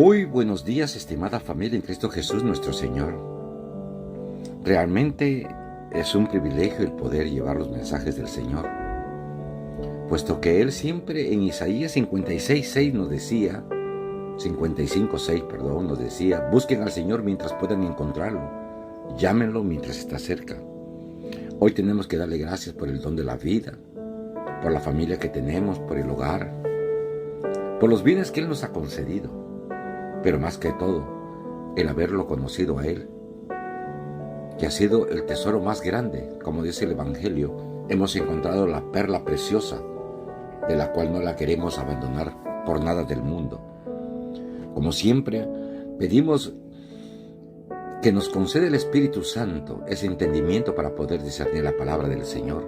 Muy buenos días, estimada familia en Cristo Jesús nuestro Señor. Realmente es un privilegio el poder llevar los mensajes del Señor, puesto que Él siempre en Isaías 56:6 nos decía, 55:6, perdón, nos decía: busquen al Señor mientras puedan encontrarlo, llámenlo mientras está cerca. Hoy tenemos que darle gracias por el don de la vida, por la familia que tenemos, por el hogar, por los bienes que Él nos ha concedido, pero más que todo, el haberlo conocido a Él, que ha sido el tesoro más grande. Como dice el Evangelio, hemos encontrado la perla preciosa, de la cual no la queremos abandonar por nada del mundo. Como siempre, pedimos que nos conceda el Espíritu Santo ese entendimiento para poder discernir la palabra del Señor,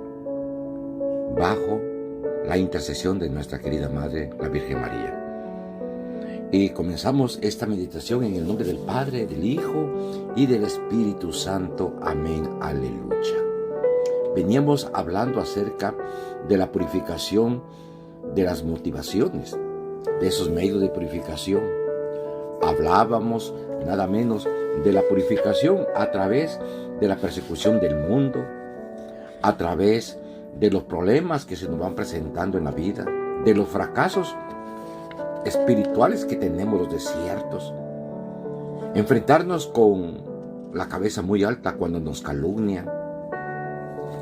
bajo la intercesión de nuestra querida Madre, la Virgen María. Y comenzamos esta meditación en el nombre del Padre, del Hijo y del Espíritu Santo. Amén, aleluya. Veníamos hablando acerca de la purificación de las motivaciones, de esos medios de purificación. Hablábamos nada menos de la purificación a través de la persecución del mundo, a través de los problemas que se nos van presentando en la vida, de los fracasos espirituales que tenemos, los desiertos, enfrentarnos con la cabeza muy alta cuando nos calumnian.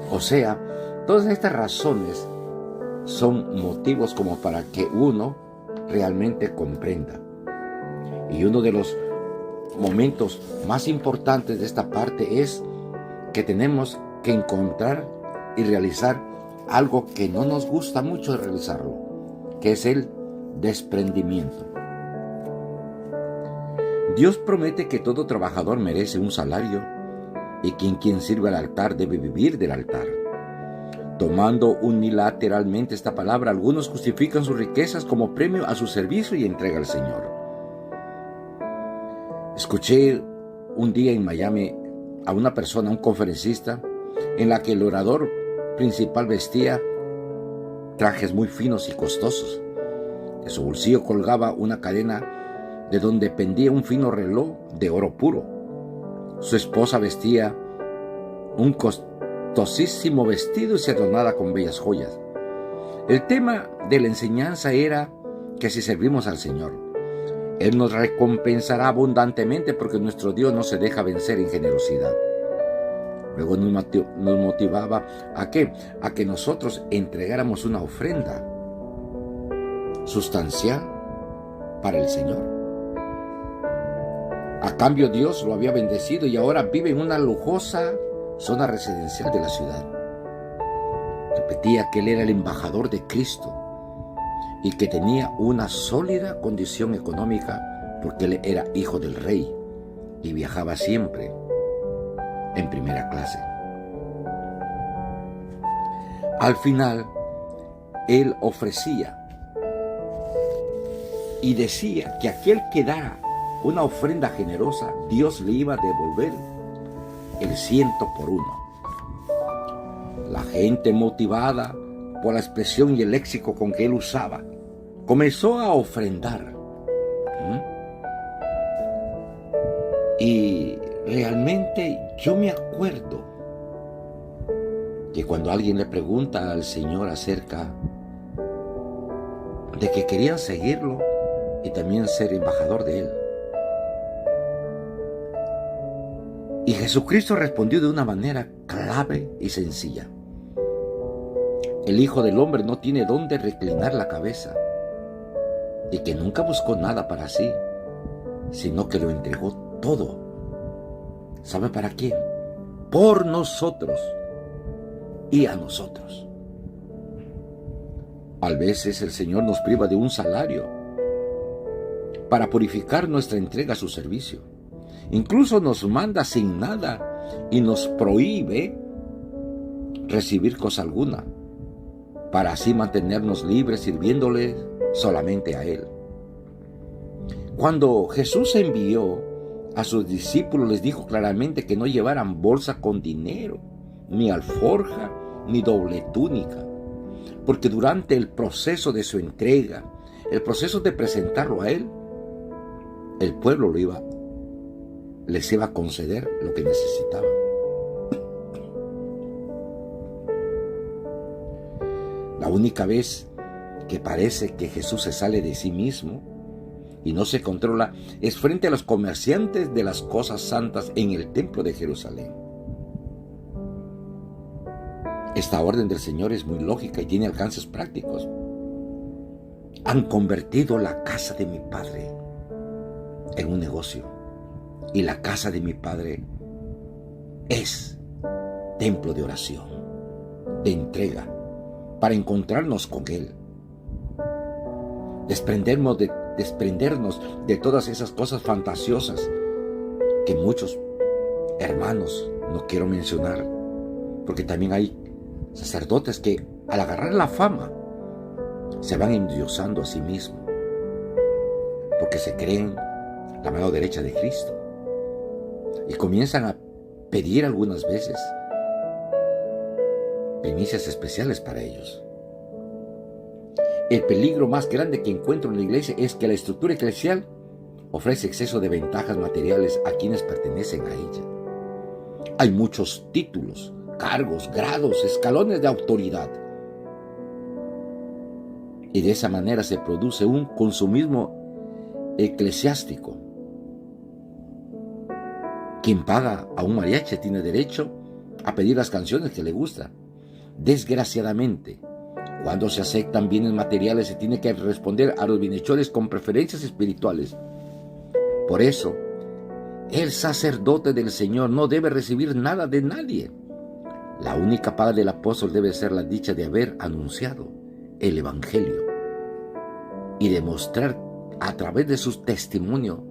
O sea, todas estas razones son motivos como para que uno realmente comprenda. Y uno de los momentos más importantes de esta parte es que tenemos que encontrar y realizar algo que no nos gusta mucho realizarlo, que es el desprendimiento. Dios promete que todo trabajador merece un salario y quien sirve al altar debe vivir del altar. Tomando unilateralmente esta palabra, algunos justifican sus riquezas como premio a su servicio y entrega al Señor. Escuché un día en Miami a una persona, un conferencista, en la que el orador principal vestía trajes muy finos y costosos. De su bolsillo colgaba una cadena de donde pendía un fino reloj de oro puro. Su esposa vestía un costosísimo vestido y se adornaba con bellas joyas. El tema de la enseñanza era que si servimos al Señor, Él nos recompensará abundantemente, porque nuestro Dios no se deja vencer en generosidad. Luego nos motivaba ¿a qué? A que nosotros entregáramos una ofrenda sustancial para el Señor. A cambio, Dios lo había bendecido y ahora vive en una lujosa zona residencial de la ciudad. Repetía que él era el embajador de Cristo y que tenía una sólida condición económica porque él era hijo del rey y viajaba siempre en primera clase. Al final, él ofrecía y decía que aquel que da una ofrenda generosa, Dios le iba a devolver el 100 por 1. La gente, motivada por la expresión y el léxico con que él usaba, comenzó a ofrendar. Y realmente yo me acuerdo que cuando alguien le pregunta al Señor acerca de que querían seguirlo y también ser embajador de Él, y Jesucristo respondió de una manera clave y sencilla: el Hijo del Hombre no tiene dónde reclinar la cabeza, y que nunca buscó nada para sí, sino que lo entregó todo. ¿Sabe para quién? Por nosotros y a nosotros. A veces el Señor nos priva de un salario para purificar nuestra entrega a su servicio. Incluso nos manda sin nada y nos prohíbe recibir cosa alguna, para así mantenernos libres sirviéndole solamente a Él. Cuando Jesús envió a sus discípulos, les dijo claramente que no llevaran bolsa con dinero, ni alforja, ni doble túnica, porque durante el proceso de su entrega, el proceso de presentarlo a Él, el pueblo les iba a conceder lo que necesitaban. La única vez que parece que Jesús se sale de sí mismo y no se controla es frente a los comerciantes de las cosas santas en el templo de Jerusalén. Esta orden del Señor es muy lógica y tiene alcances prácticos. Han convertido la casa de mi Padre en un negocio, y la casa de mi Padre es templo de oración, de entrega, para encontrarnos con Él. Desprendernos de todas esas cosas fantasiosas que muchos hermanos, no quiero mencionar, porque también hay sacerdotes que al agarrar la fama se van endiosando a sí mismos, porque se creen la mano derecha de Cristo y comienzan a pedir algunas veces primicias especiales para ellos. El peligro más grande que encuentro en la iglesia es que la estructura eclesial ofrece exceso de ventajas materiales a quienes pertenecen a ella. Hay muchos títulos, cargos, grados, escalones de autoridad. Y de esa manera se produce un consumismo eclesiástico. Quien paga a un mariachi tiene derecho a pedir las canciones que le gustan. Desgraciadamente, cuando se aceptan bienes materiales se tiene que responder a los bienhechores con preferencias espirituales. Por eso, el sacerdote del Señor no debe recibir nada de nadie. La única paga del apóstol debe ser la dicha de haber anunciado el Evangelio y demostrar a través de su testimonio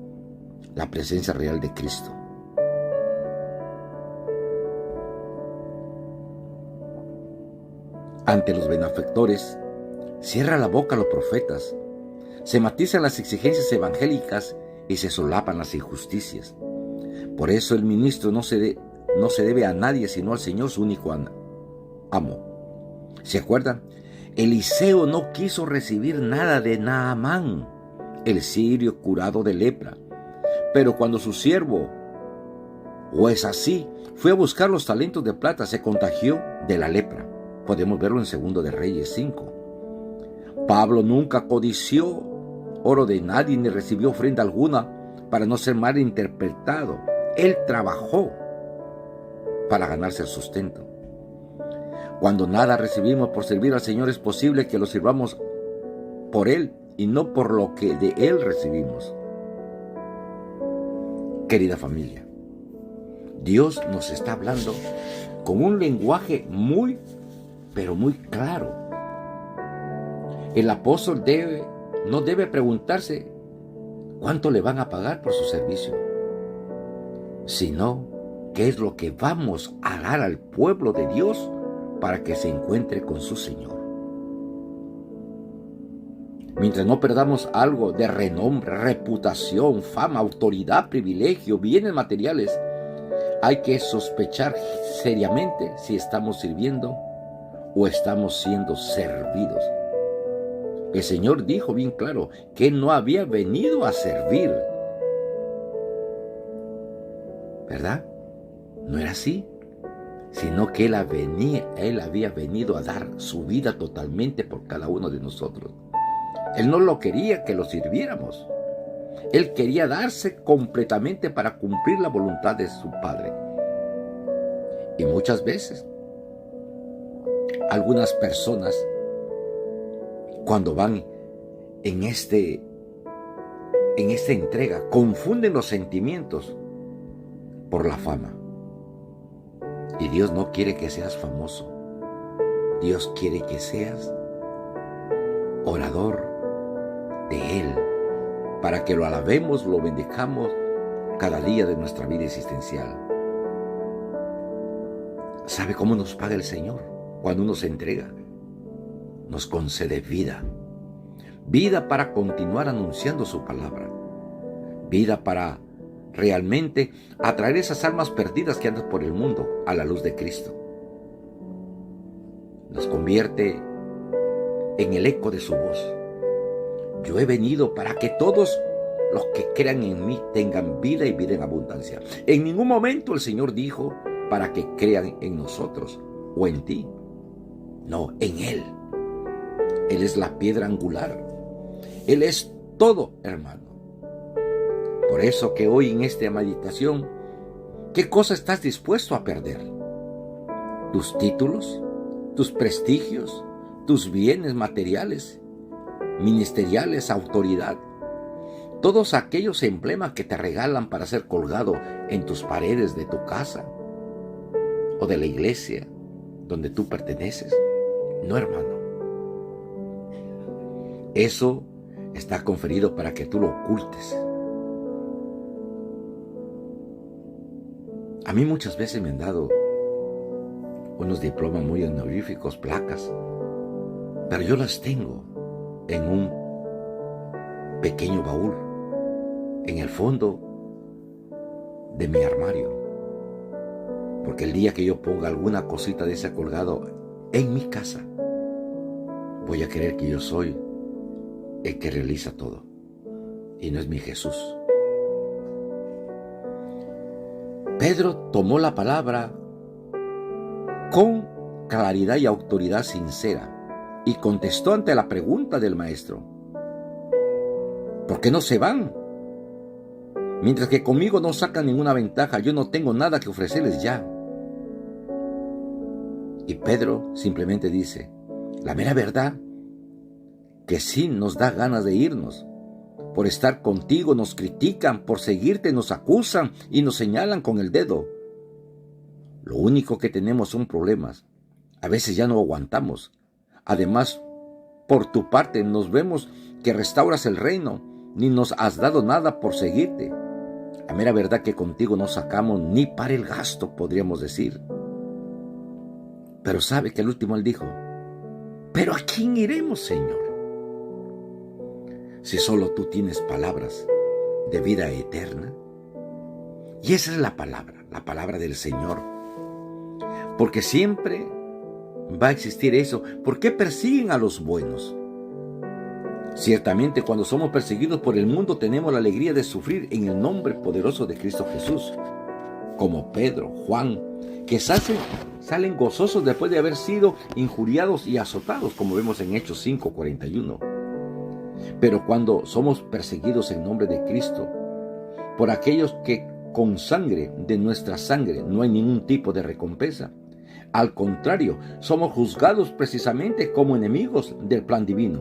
la presencia real de Cristo. Ante los benefactores, cierra la boca a los profetas, se matizan las exigencias evangélicas y se solapan las injusticias. Por eso el ministro no se debe a nadie sino al Señor, su único amo. ¿Se acuerdan? Eliseo no quiso recibir nada de Naamán, el sirio curado de lepra. Pero cuando su siervo, o es así, fue a buscar los talentos de plata, se contagió de la lepra. Podemos verlo en 2 de Reyes 5. Pablo nunca codició oro de nadie ni recibió ofrenda alguna para no ser mal interpretado. Él trabajó para ganarse el sustento. Cuando nada recibimos por servir al Señor, es posible que lo sirvamos por Él y no por lo que de Él recibimos. Querida familia, Dios nos está hablando con un lenguaje muy, pero muy claro. El apóstol no debe preguntarse cuánto le van a pagar por su servicio, sino qué es lo que vamos a dar al pueblo de Dios para que se encuentre con su Señor. Mientras no perdamos algo de renombre, reputación, fama, autoridad, privilegio, bienes materiales, hay que sospechar seriamente si estamos sirviendo o estamos siendo servidos. El Señor dijo bien claro que Él no había venido a servir, ¿verdad? No era así, sino que Él había venido a dar su vida totalmente por cada uno de nosotros. Él no lo quería que lo sirviéramos. Él quería darse completamente para cumplir la voluntad de su Padre. Y muchas veces, algunas personas, cuando van en esta entrega, confunden los sentimientos por la fama. Y Dios no quiere que seas famoso. Dios quiere que seas orador de Él, para que lo alabemos, lo bendijamos cada día de nuestra vida existencial. ¿Sabe cómo nos paga el Señor? Cuando uno se entrega, nos concede vida. Vida para continuar anunciando su palabra. Vida para realmente atraer esas almas perdidas que andan por el mundo a la luz de Cristo. Nos convierte en el eco de su voz. Yo he venido para que todos los que crean en mí tengan vida y vida en abundancia. En ningún momento el Señor dijo para que crean en nosotros o en ti. No, en Él. Él es la piedra angular. Él es todo, hermano. Por eso que hoy en esta meditación, ¿qué cosa estás dispuesto a perder? ¿Tus títulos? ¿Tus prestigios? ¿Tus bienes materiales? ¿Ministeriales? ¿Autoridad? Todos aquellos emblemas que te regalan para ser colgado en tus paredes de tu casa o de la iglesia donde tú perteneces. No, hermano. Eso está conferido para que tú lo ocultes. A mí muchas veces me han dado unos diplomas muy honoríficos, placas, pero yo las tengo en un pequeño baúl, en el fondo de mi armario. Porque el día que yo ponga alguna cosita de ese colgado en mi casa, voy a creer que yo soy el que realiza todo, y no es mi Jesús. Pedro tomó la palabra con claridad y autoridad sincera y contestó ante la pregunta del maestro: ¿por qué no se van? Mientras que conmigo no sacan ninguna ventaja, yo no tengo nada que ofrecerles ya. Y Pedro simplemente dice: la mera verdad, que sí nos da ganas de irnos. Por estar contigo nos critican, por seguirte nos acusan y nos señalan con el dedo. Lo único que tenemos son problemas. A veces ya no aguantamos. Además, por tu parte nos vemos que restauras el reino, ni nos has dado nada por seguirte. La mera verdad que contigo no sacamos ni para el gasto, podríamos decir. Pero sabe que al último él dijo: ¿pero a quién iremos, Señor? Si solo tú tienes palabras de vida eterna. Y esa es la palabra del Señor. Porque siempre va a existir eso. ¿Por qué persiguen a los buenos? Ciertamente cuando somos perseguidos por el mundo tenemos la alegría de sufrir en el nombre poderoso de Cristo Jesús. Como Pedro, Juan, que salen gozosos después de haber sido injuriados y azotados, como vemos en Hechos 5:41. Pero cuando somos perseguidos en nombre de Cristo, por aquellos que con sangre de nuestra sangre no hay ningún tipo de recompensa, al contrario, somos juzgados precisamente como enemigos del plan divino.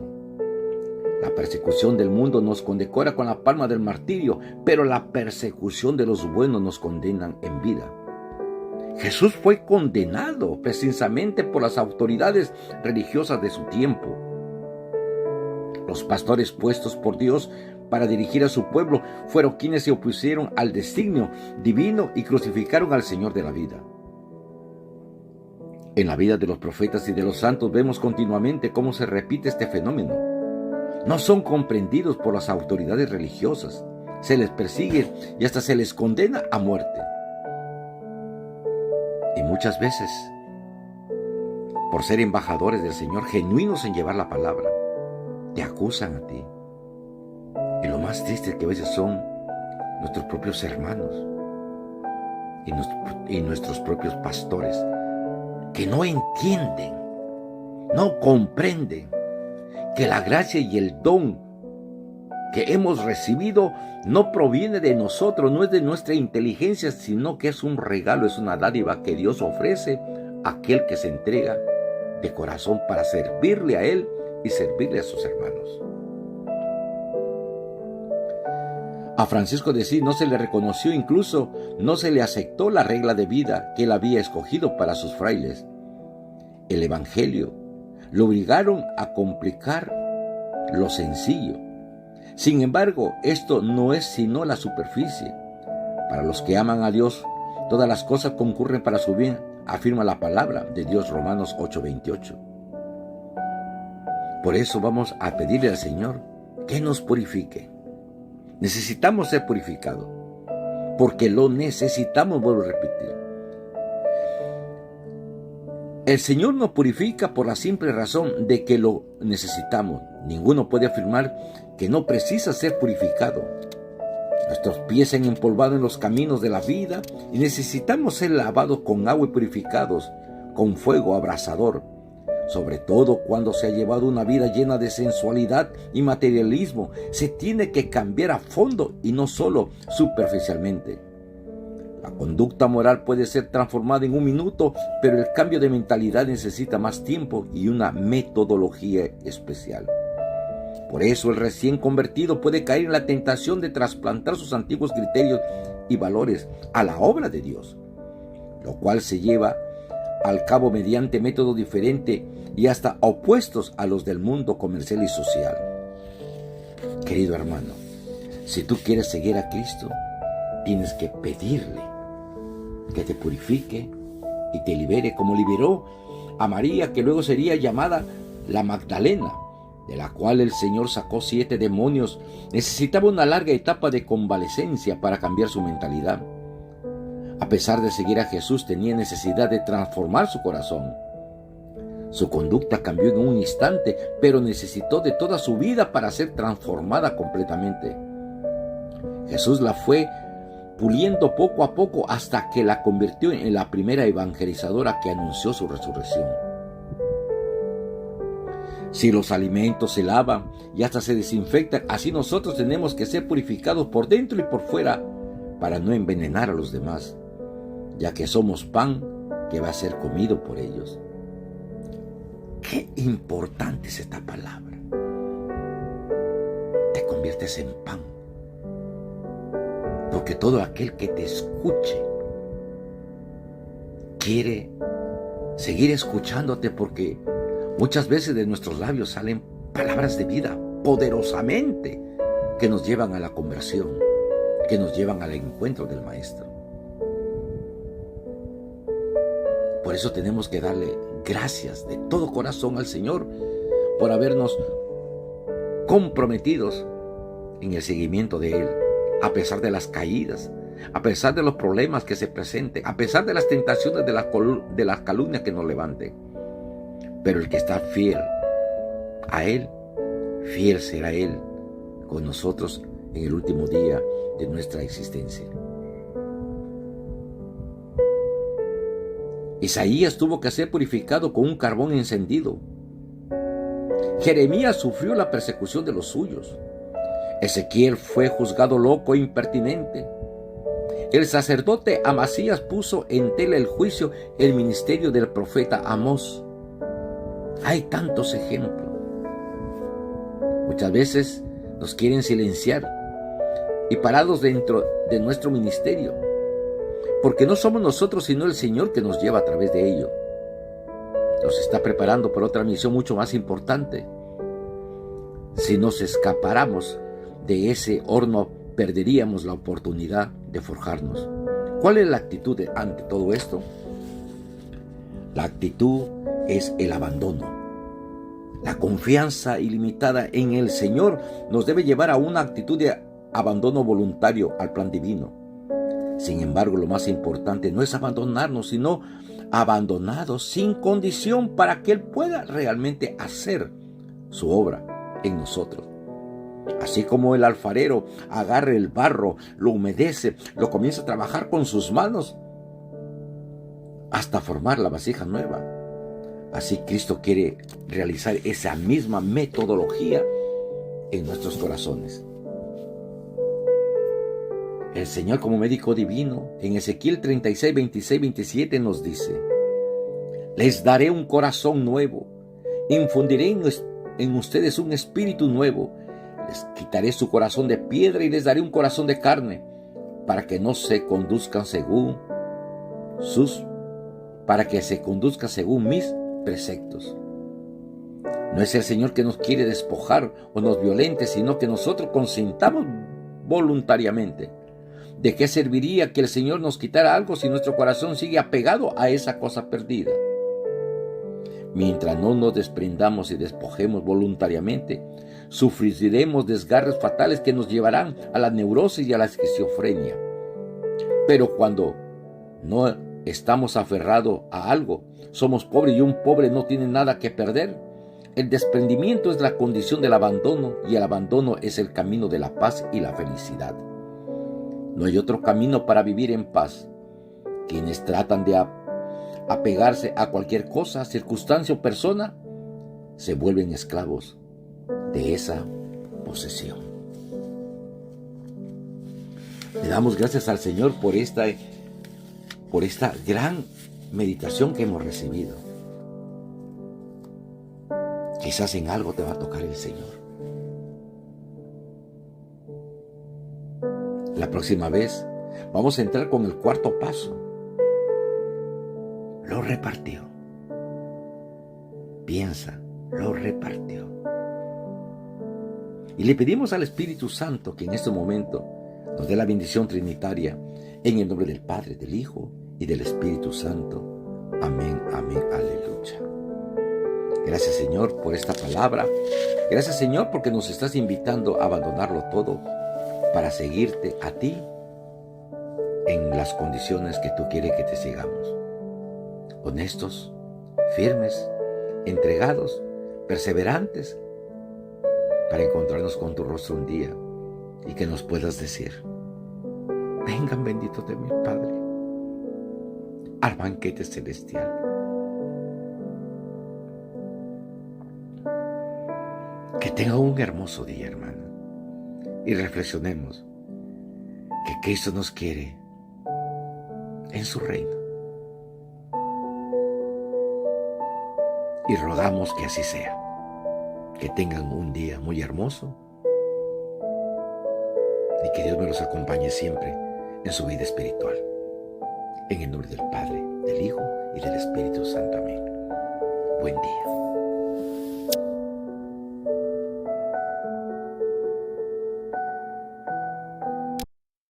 La persecución del mundo nos condecora con la palma del martirio, pero la persecución de los buenos nos condenan en vida. Jesús fue condenado precisamente por las autoridades religiosas de su tiempo. Los pastores puestos por Dios para dirigir a su pueblo fueron quienes se opusieron al designio divino y crucificaron al Señor de la vida. En la vida de los profetas y de los santos vemos continuamente cómo se repite este fenómeno. No son comprendidos por las autoridades religiosas, se les persigue y hasta se les condena a muerte. Y muchas veces, por ser embajadores del Señor, genuinos en llevar la palabra, te acusan a ti. Y lo más triste es que a veces son nuestros propios hermanos y nuestros propios pastores, que no entienden, no comprenden que la gracia y el don que hemos recibido no proviene de nosotros, no es de nuestra inteligencia, sino que es un regalo, es una dádiva que Dios ofrece a aquel que se entrega de corazón para servirle a Él y servirle a sus hermanos. A Francisco de Asís no se le reconoció, incluso no se le aceptó la regla de vida que él había escogido para sus frailes. El Evangelio lo obligaron a complicar lo sencillo. Sin embargo, esto no es sino la superficie. Para los que aman a Dios, todas las cosas concurren para su bien, afirma la palabra de Dios, Romanos 8:28. Por eso vamos a pedirle al Señor que nos purifique. Necesitamos ser purificados, porque lo necesitamos, vuelvo a repetir. El Señor nos purifica por la simple razón de que lo necesitamos. Ninguno puede afirmar que no precisa ser purificado. Nuestros pies se han empolvado en los caminos de la vida y necesitamos ser lavados con agua y purificados con fuego abrasador. Sobre todo cuando se ha llevado una vida llena de sensualidad y materialismo, se tiene que cambiar a fondo y no solo superficialmente. La conducta moral puede ser transformada en un minuto, pero el cambio de mentalidad necesita más tiempo y una metodología especial. Por eso el recién convertido puede caer en la tentación de trasplantar sus antiguos criterios y valores a la obra de Dios, lo cual se lleva al cabo mediante métodos diferentes y hasta opuestos a los del mundo comercial y social. Querido hermano, si tú quieres seguir a Cristo, tienes que pedirle que te purifique y te libere, como liberó a María, que luego sería llamada la Magdalena, de la cual el Señor sacó 7 demonios. Necesitaba una larga etapa de convalecencia para cambiar su mentalidad. A pesar de seguir a Jesús, tenía necesidad de transformar su corazón. Su conducta cambió en un instante, pero necesitó de toda su vida para ser transformada completamente. Jesús la fue puliendo poco a poco hasta que la convirtió en la primera evangelizadora que anunció su resurrección. Si los alimentos se lavan y hasta se desinfectan, así nosotros tenemos que ser purificados por dentro y por fuera para no envenenar a los demás, ya que somos pan que va a ser comido por ellos. Qué importante es esta palabra. Te conviertes en pan, porque todo aquel que te escuche quiere seguir escuchándote, porque muchas veces de nuestros labios salen palabras de vida poderosamente que nos llevan a la conversión, que nos llevan al encuentro del Maestro. Por eso tenemos que darle gracias de todo corazón al Señor por habernos comprometidos en el seguimiento de Él, a pesar de las caídas, a pesar de los problemas que se presenten, a pesar de las tentaciones de las calumnias que nos levanten. Pero el que está fiel a Él, fiel será Él con nosotros en el último día de nuestra existencia. Isaías tuvo que ser purificado con un carbón encendido. Jeremías sufrió la persecución de los suyos. Ezequiel fue juzgado loco e impertinente. El sacerdote Amasías puso en tela el juicio el ministerio del profeta Amós. Hay tantos ejemplos. Muchas veces nos quieren silenciar y parados dentro de nuestro ministerio, porque no somos nosotros sino el Señor que nos lleva a través de ello. Nos está preparando para otra misión mucho más importante. Si nos escapáramos de ese horno, perderíamos la oportunidad de forjarnos. ¿Cuál es la actitud ante todo esto? La actitud es el abandono. La confianza ilimitada en el Señor nos debe llevar a una actitud de abandono voluntario al plan divino. Sin embargo, lo más importante no es abandonarnos, sino abandonados sin condición para que Él pueda realmente hacer su obra en nosotros. Así como el alfarero agarra el barro, lo humedece, lo comienza a trabajar con sus manos hasta formar la vasija nueva. Así Cristo quiere realizar esa misma metodología en nuestros corazones. El Señor, como médico divino, en Ezequiel 36, 26, 27 nos dice: les daré un corazón nuevo, infundiré en ustedes un espíritu nuevo, les quitaré su corazón de piedra y les daré un corazón de carne, para que se conduzcan según mis preceptos. No es el Señor que nos quiere despojar o nos violente, sino que nosotros consintamos voluntariamente. ¿De qué serviría que el Señor nos quitara algo si nuestro corazón sigue apegado a esa cosa perdida? Mientras no nos desprendamos y despojemos voluntariamente, sufriremos desgarres fatales que nos llevarán a la neurosis y a la esquizofrenia. Pero cuando no estamos aferrados a algo, somos pobres y un pobre no tiene nada que perder. El desprendimiento es la condición del abandono y el abandono es el camino de la paz y la felicidad. No hay otro camino para vivir en paz. Quienes tratan de apegarse a cualquier cosa, circunstancia o persona, se vuelven esclavos de esa posesión. Le damos gracias al Señor por esta gran meditación que hemos recibido. Quizás en algo te va a tocar el Señor. La próxima vez vamos a entrar con el cuarto paso. Lo repartió. Piensa, lo repartió. Y le pedimos al Espíritu Santo que en este momento nos dé la bendición trinitaria en el nombre del Padre, del Hijo y del Espíritu Santo. Amén, amén, aleluya. Gracias, Señor, por esta palabra. Gracias, Señor, porque nos estás invitando a abandonarlo todo para seguirte a ti en las condiciones que tú quieres que te sigamos. Honestos, firmes, entregados, perseverantes, para encontrarnos con tu rostro un día y que nos puedas decir: vengan benditos de mi Padre al banquete celestial. Que tenga un hermoso día, hermano, y reflexionemos que Cristo nos quiere en su reino. Y rogamos que así sea. Que tengan un día muy hermoso y que Dios me los acompañe siempre en su vida espiritual. En el nombre del Padre, del Hijo y del Espíritu Santo. Amén. Buen día.